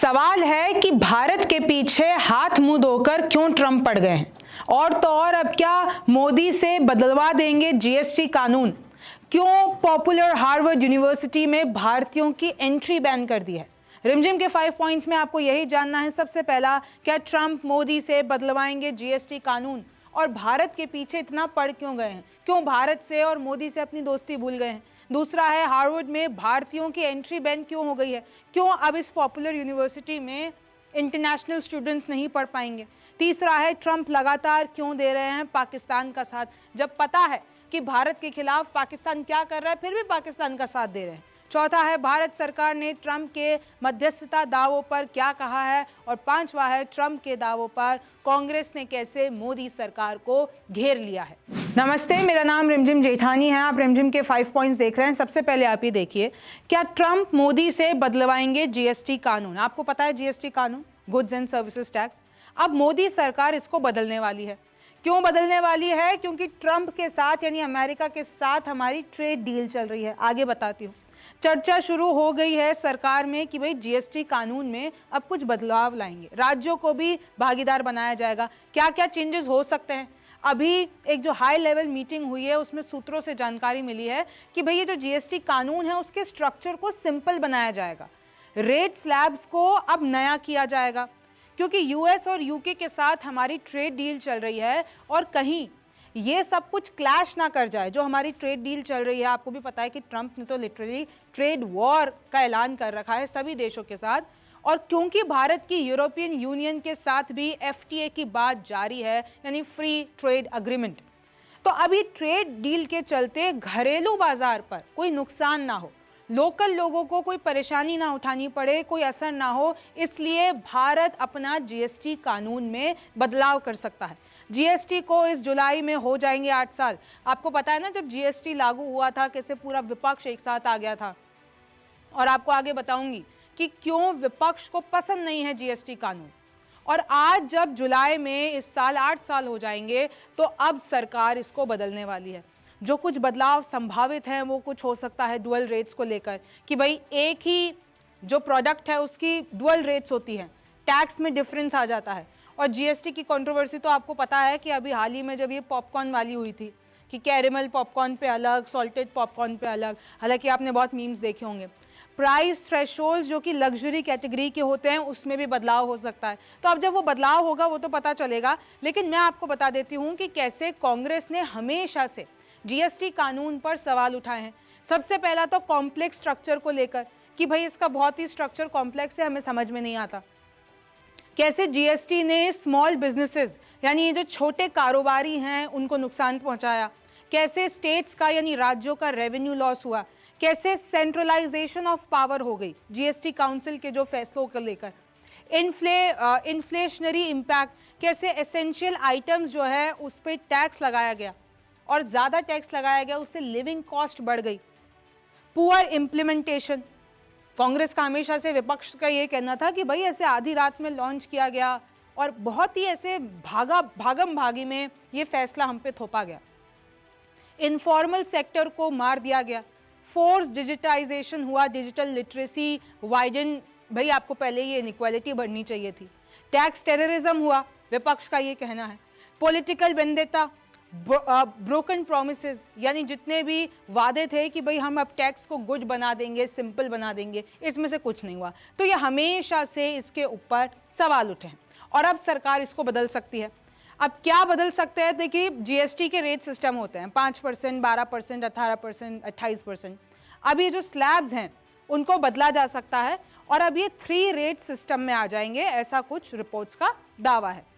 सवाल है कि भारत के पीछे हाथ मुंह धोकर क्यों ट्रंप पड़ गए हैं। और तो और अब क्या मोदी से बदलवा देंगे जीएसटी कानून। क्यों पॉपुलर हार्वर्ड यूनिवर्सिटी में भारतीयों की एंट्री बैन कर दी है। रिमझिम के 5 पॉइंट्स में आपको यही जानना है। सबसे पहला, क्या ट्रंप मोदी से बदलवाएंगे जीएसटी कानून और भारत के पीछे इतना पड़ क्यों गए हैं, क्यों भारत से और मोदी से अपनी दोस्ती भूल गए हैं। दूसरा है, हार्वर्ड में भारतीयों की एंट्री बैन क्यों हो गई है, क्यों अब इस पॉपुलर यूनिवर्सिटी में इंटरनेशनल स्टूडेंट्स नहीं पढ़ पाएंगे। तीसरा है, ट्रंप लगातार क्यों दे रहे हैं पाकिस्तान का साथ, जब पता है कि भारत के खिलाफ पाकिस्तान क्या कर रहा है फिर भी पाकिस्तान का साथ दे रहे हैं। चौथा है, भारत सरकार ने ट्रंप के मध्यस्थता दावों पर क्या कहा है। और पांचवा है, ट्रंप के दावों पर कांग्रेस ने कैसे मोदी सरकार को घेर लिया है। नमस्ते, मेरा नाम रिमझिम जेठानी है। आप रिमझिम के 5 पॉइंट्स देख रहे हैं। सबसे पहले आप ही देखिए, क्या ट्रंप मोदी से बदलवाएंगे जीएसटी कानून। आपको पता है जीएसटी कानून, गुड्स एंड सर्विसेज टैक्स। अब मोदी सरकार इसको बदलने वाली है। क्यों बदलने वाली है? क्योंकि ट्रंप के साथ यानी अमेरिका के साथ हमारी ट्रेड डील चल रही है। आगे बताती हूँ। चर्चा शुरू हो गई है सरकार में कि भाई जीएसटी कानून में अब कुछ बदलाव लाएंगे, राज्यों को भी भागीदार बनाया जाएगा। क्या क्या चेंजेस हो सकते हैं? अभी एक जो हाई लेवल मीटिंग हुई है उसमें सूत्रों से जानकारी मिली है कि भाई ये जो जीएसटी कानून है उसके स्ट्रक्चर को सिंपल बनाया जाएगा। रेट स्लैब्स को अब नया किया जाएगा क्योंकि यूएस और यूके के साथ हमारी ट्रेड डील चल रही है और कहीं ये सब कुछ क्लैश ना कर जाए। जो हमारी ट्रेड डील चल रही है, आपको भी पता है कि ट्रंप ने तो लिटरली ट्रेड वॉर का ऐलान कर रखा है सभी देशों के साथ। और क्योंकि भारत की यूरोपियन यूनियन के साथ भी एफटीए की बात जारी है यानी फ्री ट्रेड अग्रीमेंट, तो अभी ट्रेड डील के चलते घरेलू बाजार पर कोई नुकसान ना हो, लोकल लोगों को कोई परेशानी ना उठानी पड़े, कोई असर ना हो, इसलिए भारत अपना जीएसटी कानून में बदलाव कर सकता है। जीएसटी को इस जुलाई में हो जाएंगे 8 साल। आपको पता है ना, जब जीएसटी लागू हुआ था कैसे पूरा विपक्ष एक साथ आ गया था। और आपको आगे बताऊंगी कि क्यों विपक्ष को पसंद नहीं है जीएसटी कानून। और आज जब जुलाई में इस साल 8 साल हो जाएंगे तो अब सरकार इसको बदलने वाली है। जो कुछ बदलाव संभावित हैं वो कुछ हो सकता है डुअल रेट्स को लेकर कि भाई एक ही जो प्रोडक्ट है उसकी डुअल रेट्स होती हैं, टैक्स में डिफरेंस आ जाता है। और जीएसटी की कंट्रोवर्सी तो आपको पता है कि अभी हाल ही में जब ये पॉपकॉर्न वाली हुई थी कि कैरेमल पॉपकॉर्न पे अलग, सॉल्टेड पॉपकॉर्न पे अलग, हालांकि आपने बहुत मीम्स देखे होंगे। प्राइस थ्रेशोल्ड जो कि लग्जरी कैटेगरी के होते हैं उसमें भी बदलाव हो सकता है। तो अब जब वो बदलाव होगा वो तो पता चलेगा, लेकिन मैं आपको बता देती हूँ कि कैसे कांग्रेस ने हमेशा से जीएसटी कानून पर सवाल उठाए हैं। सबसे पहला तो कॉम्प्लेक्स स्ट्रक्चर को लेकर कि भाई इसका बहुत ही स्ट्रक्चर कॉम्प्लेक्स है, हमें समझ में नहीं आता। कैसे जीएसटी ने स्मॉल बिजनेसेस यानी ये जो छोटे कारोबारी हैं उनको नुकसान पहुंचाया। कैसे स्टेट्स का यानी राज्यों का रेवेन्यू लॉस हुआ। कैसे सेंट्रलाइजेशन ऑफ पावर हो गई जीएसटी काउंसिल के जो फैसलों को लेकर। इन्फ्लेशनरी इम्पैक्ट, कैसे एसेंशियल आइटम्स जो है उस पर टैक्स लगाया गया और ज़्यादा टैक्स लगाया गया, उससे लिविंग कॉस्ट बढ़ गई। पुअर इम्प्लीमेंटेशन, कांग्रेस का हमेशा से विपक्ष का ये कहना था कि भाई ऐसे आधी रात में लॉन्च किया गया और बहुत ही ऐसे भागम भागी में ये फैसला हम पे थोपा गया। इनफॉर्मल सेक्टर को मार दिया गया। फोर्स डिजिटाइजेशन हुआ, डिजिटल लिटरेसी वाइडन, भाई आपको पहले ये इनइक्वालिटी बढ़नी चाहिए थी। टैक्स टेररिज्म हुआ, विपक्ष का ये कहना है। पॉलिटिकल वेंडेटा, ब्रोकन प्रोमिसेस यानी जितने भी वादे थे कि भाई हम अब टैक्स को गुड बना देंगे, सिंपल बना देंगे, इसमें से कुछ नहीं हुआ। तो ये हमेशा से इसके ऊपर सवाल उठे हैं और अब सरकार इसको बदल सकती है। अब क्या बदल सकते हैं? देखिए, जीएसटी के रेट सिस्टम होते हैं 5%, 12%, 18%, 28%। अब ये जो स्लैब्स हैं उनको बदला जा सकता है और अब ये 3 रेट सिस्टम में आ जाएंगे, ऐसा कुछ रिपोर्ट्स का दावा है।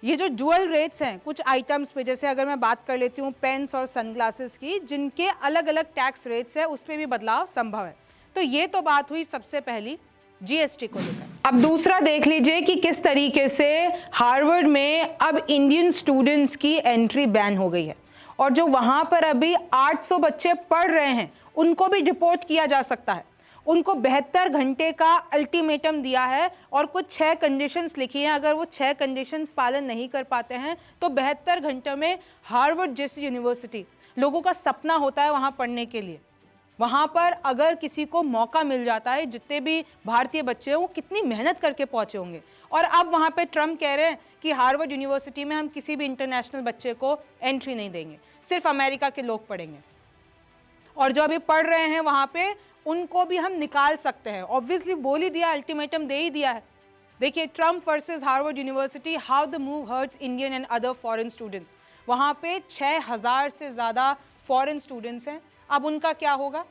ये जो डुअल रेट्स हैं कुछ आइटम्स पे, जैसे अगर मैं बात कर लेती हूँ पेन्स और सनग्लासेस की, जिनके अलग अलग टैक्स रेट्स है उस पर भी बदलाव संभव है। तो ये तो बात हुई सबसे पहली जीएसटी को लेकर। अब दूसरा देख लीजिए कि किस तरीके से हार्वर्ड में अब इंडियन स्टूडेंट्स की एंट्री बैन हो गई है और जो वहां पर अभी 800 बच्चे पढ़ रहे हैं उनको भी डिपोर्ट किया जा सकता है। उनको 72 घंटे का अल्टीमेटम दिया है और कुछ 6 कंडीशंस लिखी हैं। अगर वो 6 कंडीशंस पालन नहीं कर पाते हैं तो 72 घंटे में हार्वर्ड जैसी यूनिवर्सिटी, लोगों का सपना होता है वहां पढ़ने के लिए, वहाँ पर अगर किसी को मौका मिल जाता है, जितने भी भारतीय बच्चे हैं वो कितनी मेहनत करके पहुँचे होंगे। और अब वहाँ पे ट्रम्प कह रहे हैं कि हार्वर्ड यूनिवर्सिटी में हम किसी भी इंटरनेशनल बच्चे को एंट्री नहीं देंगे, सिर्फ अमेरिका के लोग पढ़ेंगे, और जो अभी पढ़ रहे हैं वहाँ पे उनको भी हम निकाल सकते हैं। ऑब्वियसली बोल ही दिया, अल्टीमेटम दे ही दिया है। देखिए, Trump versus Harvard University, how the move hurts Indian and other foreign students. वहाँ पे 6000 से ज़्यादा फॉरेन स्टूडेंट्स हैं। अब उनका क्या होगा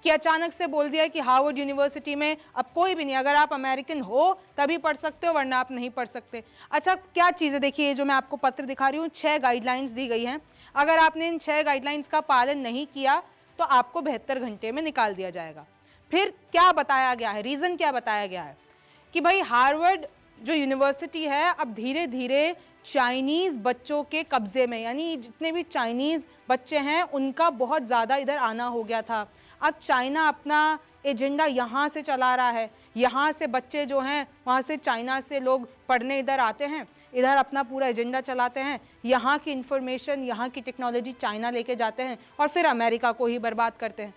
कि अचानक से बोल दिया कि हार्वर्ड यूनिवर्सिटी में अब कोई भी नहीं, अगर आप अमेरिकन हो तभी पढ़ सकते हो, वरना आप नहीं पढ़ सकते। अच्छा, क्या चीज़ है, देखिए जो मैं आपको पत्र दिखा रही हूँ, 6 गाइडलाइंस दी गई हैं। अगर आपने इन 6 गाइडलाइंस का पालन नहीं किया तो आपको 72 घंटे में निकाल दिया जाएगा। फिर क्या बताया गया है, रीज़न क्या बताया गया है कि भाई हार्वर्ड जो यूनिवर्सिटी है अब धीरे धीरे चाइनीज़ बच्चों के कब्जे में, यानी जितने भी चाइनीज़ बच्चे हैं उनका बहुत ज़्यादा इधर आना हो गया था। अब चाइना अपना एजेंडा यहाँ से चला रहा है, यहाँ से बच्चे जो हैं वहाँ से चाइना से लोग पढ़ने इधर आते हैं, इधर अपना पूरा एजेंडा चलाते हैं, यहाँ की इंफॉर्मेशन, यहाँ की टेक्नोलॉजी चाइना लेके जाते हैं और फिर अमेरिका को ही बर्बाद करते हैं।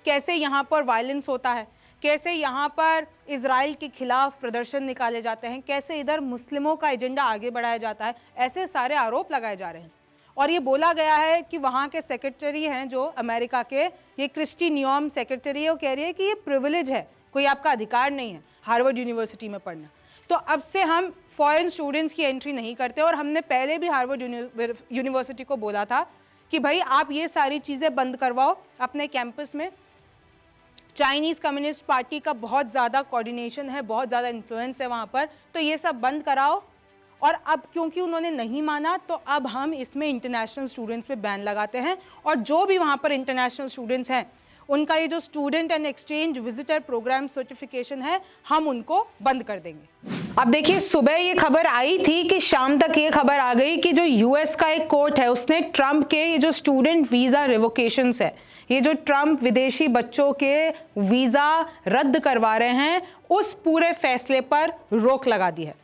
कैसे यहाँ पर वायलेंस होता है, कैसे यहाँ पर इजराइल के खिलाफ प्रदर्शन निकाले जाते हैं, कैसे इधर मुस्लिमों का एजेंडा आगे बढ़ाया जाता है, ऐसे सारे आरोप लगाए जा रहे हैं। और ये बोला गया है कि वहाँ के सेक्रेटरी हैं जो अमेरिका के, ये क्रिस्टी नियम सेक्रेटरी है, वो कह रही है कि ये प्रिविलेज है, कोई आपका अधिकार नहीं है हार्वर्ड यूनिवर्सिटी में पढ़ना। तो अब से हम फॉरेन स्टूडेंट्स की एंट्री नहीं करते। और हमने पहले भी हार्वर्ड यूनिवर्सिटी को बोला था कि भाई आप ये सारी चीज़ें बंद करवाओ अपने कैंपस में। चाइनीज़ कम्युनिस्ट पार्टी का बहुत ज़्यादा कोऑर्डिनेशन है, बहुत ज़्यादा इन्फ्लुएंस है वहाँ पर, तो ये सब बंद कराओ। और अब क्योंकि उन्होंने नहीं माना तो अब हम इसमें इंटरनेशनल स्टूडेंट्स पे बैन लगाते हैं, और जो भी वहाँ पर इंटरनेशनल स्टूडेंट्स हैं उनका ये जो student and exchange visitor program certification है हम उनको बंद कर देंगे। अब देखिए, सुबह ये खबर आई थी कि शाम तक ये खबर आ गई कि जो यूएस का एक कोर्ट है उसने ट्रम्प के ये जो स्टूडेंट वीज़ा रिवोकेशंस है, ये जो ट्रम्प विदेशी बच्चों के वीज़ा रद्द करवा रहे हैं, उस पूरे फैसले पर रोक लगा दी है।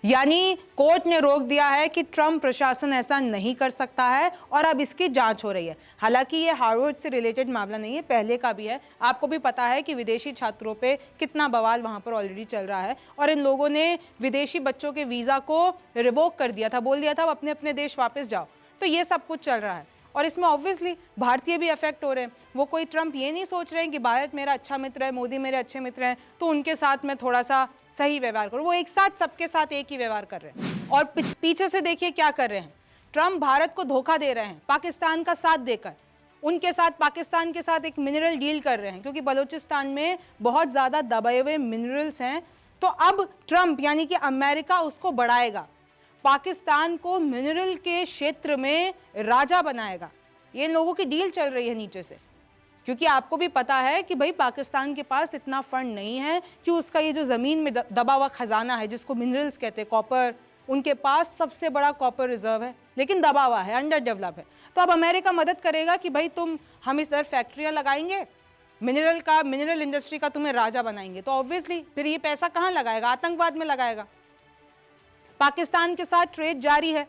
यानी कोर्ट ने रोक दिया है कि ट्रम्प प्रशासन ऐसा नहीं कर सकता है, और अब इसकी जांच हो रही है। हालांकि ये हार्वर्ड से रिलेटेड मामला नहीं है, पहले का भी है। आपको भी पता है कि विदेशी छात्रों पे कितना बवाल वहाँ पर ऑलरेडी चल रहा है, और इन लोगों ने विदेशी बच्चों के वीज़ा को रिवोक कर दिया था, बोल दिया था अब अपने अपने देश वापस जाओ। तो ये सब कुछ चल रहा है, और इसमें ऑब्वियसली भारतीय भी अफेक्ट हो रहे हैं। वो कोई ट्रम्प ये नहीं सोच रहे हैं कि भारत मेरा अच्छा मित्र है, मोदी मेरे अच्छे मित्र हैं, तो उनके साथ मैं थोड़ा सा सही व्यवहार करूँ। वो एक साथ सबके साथ एक ही व्यवहार कर रहे हैं। और पीछे से देखिए क्या कर रहे हैं, ट्रम्प भारत को धोखा दे रहे हैं पाकिस्तान का साथ देकर। उनके साथ, पाकिस्तान के साथ एक मिनरल डील कर रहे हैं, क्योंकि बलूचिस्तान में बहुत ज़्यादा दबाए हुए मिनरल्स हैं। तो अब ट्रम्प यानी कि अमेरिका उसको बढ़ाएगा, पाकिस्तान को मिनरल के क्षेत्र में राजा बनाएगा। ये लोगों की डील चल रही है नीचे से, क्योंकि आपको भी पता है कि भाई पाकिस्तान के पास इतना फंड नहीं है कि उसका ये जो ज़मीन में दबा हुआ खजाना है जिसको मिनरल्स कहते हैं, कॉपर, उनके पास सबसे बड़ा कॉपर रिजर्व है, लेकिन दबा हुआ है, अंडर डेवलप है। तो अब अमेरिका मदद करेगा कि भाई हम इस तरह फैक्ट्रियाँ लगाएंगे, मिनरल इंडस्ट्री का तुम्हें राजा बनाएंगे। तो ऑब्वियसली फिर ये पैसा कहाँ लगाएगा, आतंकवाद में लगाएगा। पाकिस्तान के साथ ट्रेड जारी है।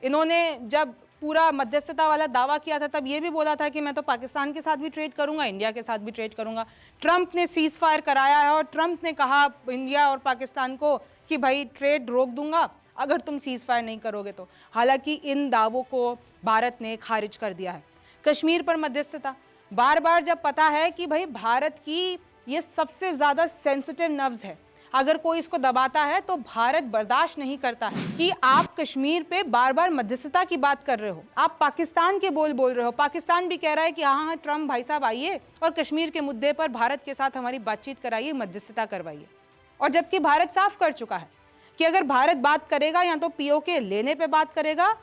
इन्होंने जब पूरा मध्यस्थता वाला दावा किया था तब ये भी बोला था कि मैं तो पाकिस्तान के साथ भी ट्रेड करूंगा, इंडिया के साथ भी ट्रेड करूंगा। ट्रम्प ने सीज फायर कराया है, और ट्रम्प ने कहा इंडिया और पाकिस्तान को कि भाई ट्रेड रोक दूंगा अगर तुम सीज फायर नहीं करोगे तो। हालांकि इन दावों को भारत ने खारिज कर दिया है। कश्मीर पर मध्यस्थता, बार बार जब पता है कि भाई भारत की ये सबसे ज़्यादा सेंसिटिव नर्व्स है, अगर कोई इसको दबाता है तो भारत बर्दाश्त नहीं करता है कि आप कश्मीर पे बार बार मध्यस्थता की बात कर रहे हो, आप पाकिस्तान के बोल रहे हो। पाकिस्तान भी कह रहा है कि हाँ ट्रम्प भाई साहब आइए और कश्मीर के मुद्दे पर भारत के साथ हमारी बातचीत कराइए, मध्यस्थता करवाइए। और जबकि भारत साफ कर चुका है कि अगर भारत बात करेगा या तो पीओके लेने पे बात करेगा,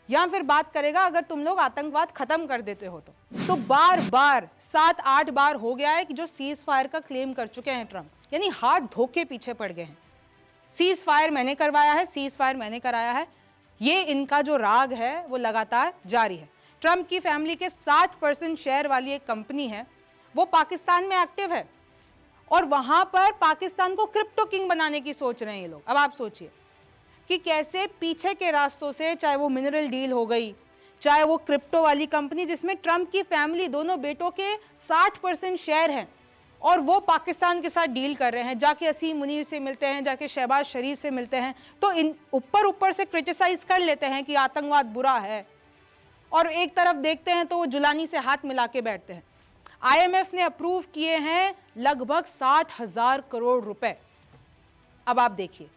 या फिर बात करेगा अगर तुम लोग आतंकवाद खत्म कर देते हो तो बार बार 7-8 बार हो गया है कि जो सीज फायर का क्लेम कर चुके हैं ट्रम्प, यानी हाथ धोके पीछे पड़ गए हैं। सीज फायर मैंने करवाया है, सीज फायर मैंने कराया है, ये इनका जो राग है वो लगातार जारी है। ट्रम्प की फैमिली के 60% शेयर वाली एक कंपनी है, वो पाकिस्तान में एक्टिव है, और वहां पर पाकिस्तान को क्रिप्टो किंग बनाने की सोच रहे हैं ये लोग। अब आप सोचिए कि कैसे पीछे के रास्तों से, चाहे वो मिनरल डील हो गई, चाहे वो क्रिप्टो वाली कंपनी जिसमें ट्रंप की फैमिली दोनों बेटों के 60% शेयर हैं, और वो पाकिस्तान के साथ डील कर रहे हैं, जाके असीम मुनीर से मिलते हैं, जाके शहबाज शरीफ से मिलते हैं, तो इन ऊपर से क्रिटिसाइज कर लेते हैं कि आतंकवाद बुरा है, और एक तरफ देखते हैं तो वो जुलानी से हाथ मिला के बैठते हैं। IMF ने अप्रूव किए हैं लगभग 60,000 करोड़ रुपए। अब आप देखिए,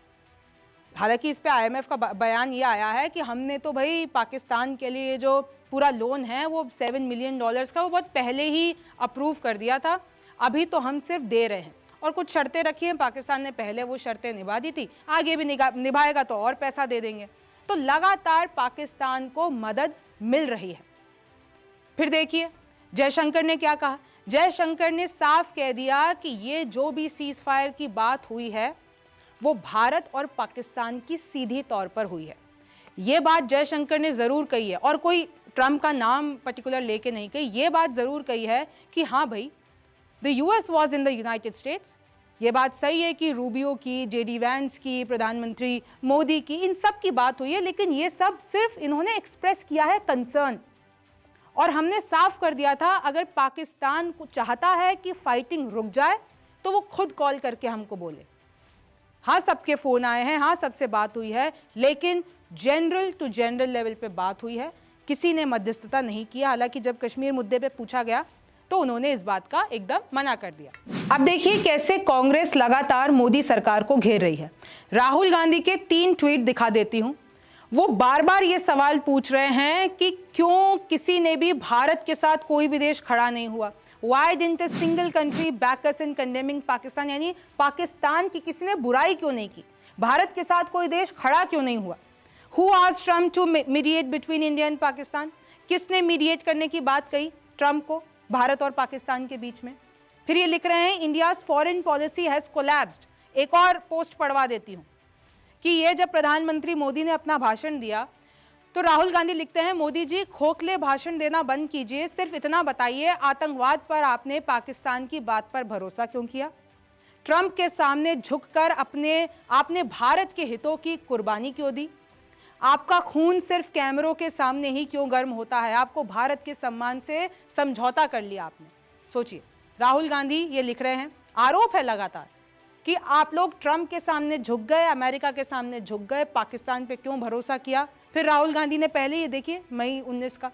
हालांकि इस पे IMF का बयान ये आया है कि हमने तो भाई पाकिस्तान के लिए जो पूरा लोन है वो $7 मिलियन का वो बहुत पहले ही अप्रूव कर दिया था, अभी तो हम सिर्फ दे रहे हैं, और कुछ शर्तें रखी हैं। पाकिस्तान ने पहले वो शर्तें निभा दी थी, आगे भी निभाएगा तो और पैसा दे देंगे। तो लगातार पाकिस्तान को मदद मिल रही है। फिर देखिए जयशंकर ने क्या कहा। जयशंकर ने साफ कह दिया कि ये जो भी सीज फायर की बात हुई है वो भारत और पाकिस्तान की सीधी तौर पर हुई है। ये बात जयशंकर ने जरूर कही है, और कोई ट्रंप का नाम पर्टिकुलर लेके नहीं कही, ये बात जरूर कही है कि हाँ भाई, the US was in the United states. ये बात सही है कि रूबियो की, JD वैंस की, प्रधानमंत्री मोदी की, इन सब की बात हुई है, लेकिन ये सब सिर्फ इन्होंने एक्सप्रेस किया है कंसर्न, और हमने साफ कर दिया था अगर पाकिस्तान को चाहता है कि फाइटिंग रुक जाए तो वो खुद कॉल करके हमको बोले। हाँ, सबके फोन आए हैं, हाँ सबसे बात हुई है, लेकिन जनरल टू जनरल लेवल पे बात हुई है, किसी ने मध्यस्थता नहीं किया। हालांकि जब कश्मीर मुद्दे पे पूछा गया तो उन्होंने इस बात का एकदम मना कर दिया। अब देखिए कैसे कांग्रेस लगातार मोदी सरकार को घेर रही है। राहुल गांधी के 3 ट्वीट दिखा देती हूं। वो बार बार ये सवाल पूछ रहे हैं कि क्यों किसी ने भी भारत के साथ कोई भी देश खड़ा नहीं हुआ। Why didn't a single country back us in condemning Pakistan? यानी पाकिस्तान की किसी ने बुराई क्यों नहीं की, भारत के साथ कोई देश खड़ा क्यों नहीं हुआ। Who asked Trump to mediate between India and Pakistan? किसने मीडिएट करने की बात कही ट्रंप को भारत और पाकिस्तान के बीच में। फिर ये लिख रहे हैं India's foreign policy has collapsed. एक और पोस्ट पढ़वा देती हूँ कि ये जब प्रधानमंत्री मोदी ने अपना भाषण दिया तो राहुल गांधी लिखते हैं, मोदी जी खोखले भाषण देना बंद कीजिए, सिर्फ इतना बताइए आतंकवाद पर आपने पाकिस्तान की बात पर भरोसा क्यों किया। ट्रंप के सामने झुककर आपने भारत के हितों की कुर्बानी क्यों दी। आपका खून सिर्फ कैमरों के सामने ही क्यों गर्म होता है, आपको भारत के सम्मान से समझौता कर लिया आपने। सोचिए, राहुल गांधी ये लिख रहे हैं, आरोप है लगातार कि आप लोग ट्रंप के सामने झुक गए, अमेरिका के सामने झुक गए, पाकिस्तान पे क्यों भरोसा किया। फिर राहुल गांधी ने पहले ये देखिए मई 19 का,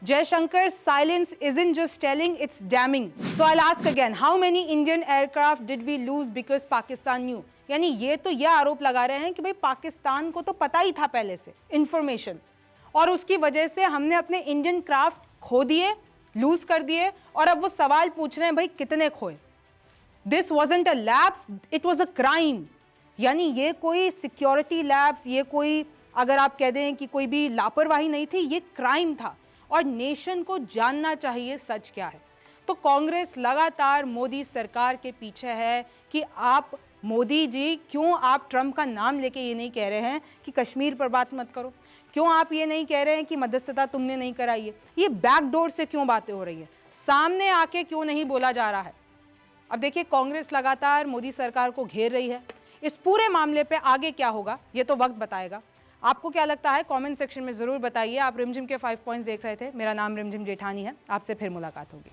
Jaishankar silence isn't just telling, it's damning. So I'll ask again, how many Indian aircraft did we lose because Pakistan knew? यानी ये तो यह आरोप लगा रहे हैं कि भाई पाकिस्तान को तो पता ही था पहले से इंफॉर्मेशन, और उसकी वजह से हमने अपने इंडियन क्राफ्ट खो दिए, लूज कर दिए, और अब वो सवाल पूछ रहे हैं भाई कितने खोए। This wasn't a lapse, it was a crime. यानी ये कोई सिक्योरिटी लैप्स, ये कोई अगर आप कह दें कि कोई भी लापरवाही नहीं थी, ये क्राइम था, और नेशन को जानना चाहिए सच क्या है। तो कांग्रेस लगातार मोदी सरकार के पीछे है कि आप मोदी जी क्यों आप ट्रंप का नाम लेके ये नहीं कह रहे हैं कि कश्मीर पर बात मत करो, क्यों आप ये नहीं कह रहे हैं कि मध्यस्थता तुमने नहीं कराई है, ये बैकडोर से क्यों बातें हो रही है, सामने आके क्यों नहीं बोला जा रहा है। अब देखिए कांग्रेस लगातार मोदी सरकार को घेर रही है। इस पूरे मामले पे आगे क्या होगा ये तो वक्त बताएगा। आपको क्या लगता है कमेंट सेक्शन में ज़रूर बताइए। आप रिमझिम के 5 पॉइंट्स देख रहे थे। मेरा नाम रिमझिम जेठानी है। आपसे फिर मुलाकात होगी।